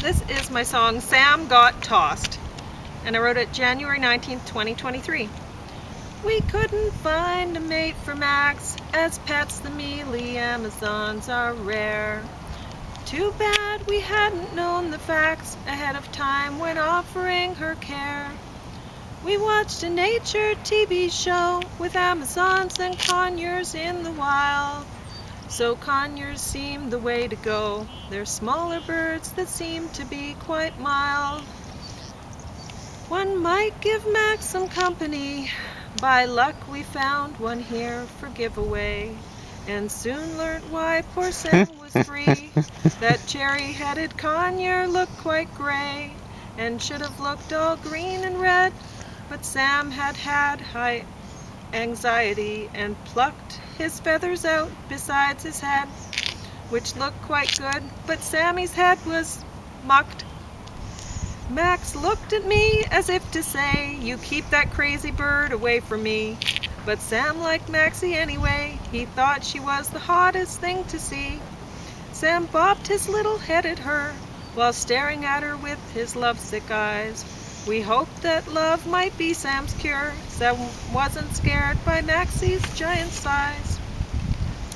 This is my song, Sam Got Tossed, and I wrote it January 19th, 2023. We couldn't find a mate for Max, as pets the mealy Amazons are rare. Too bad we hadn't known the facts ahead of time when offering her care. We watched a nature TV show with Amazons and conures in the wild. So conures seem the way to go. They're smaller birds that seem to be quite mild. One might give Max some company. By luck we found one here for giveaway, and soon learnt why poor Sam was free. That cherry-headed conure looked quite gray, and should have looked all green and red, but Sam had high anxiety and plucked his feathers out besides his head, which looked quite good, but Sammy's head was mucked. Max looked at me as if to say, "You keep that crazy bird away from me." But Sam liked Maxie anyway. He thought she was the hottest thing to see. Sam bobbed his little head at her while staring at her with his lovesick eyes. We hoped that love might be Sam's cure. Sam wasn't scared by Maxie's giant size,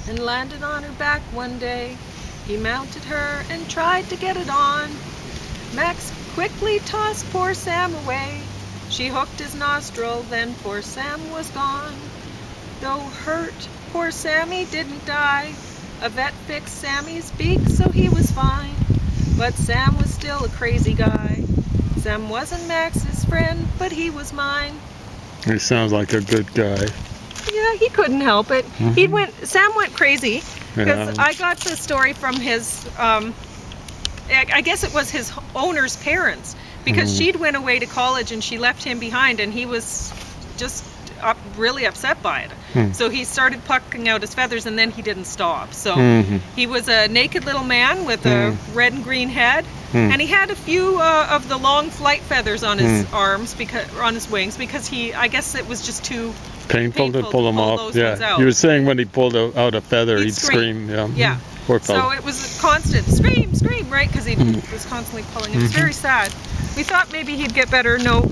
and landed on her back one day. He mounted her and tried to get it on. Max quickly tossed poor Sam away. She hooked his nostril, then poor Sam was gone. Though hurt, poor Sammy didn't die. A vet fixed Sammy's beak so he was fine. But Sam was still a crazy guy. Sam wasn't Max's friend, but he was mine. He sounds like a good guy. Yeah, he couldn't help it. Sam went crazy because I got the story from his, I guess it was his owner's parents, because she'd went away to college and she left him behind, and he was just really upset by it. So he started plucking out his feathers, and then he didn't stop. So he was a naked little man with a red and green head, and he had a few of the long flight feathers on his arms, on his wings, because I guess it was just too painful to pull them off. Yeah, he was saying when he pulled out a feather, he'd scream. Yeah. Poor fellow. So it was a constant scream, right? Because he was constantly pulling. It was very sad. We thought maybe he'd get better. No.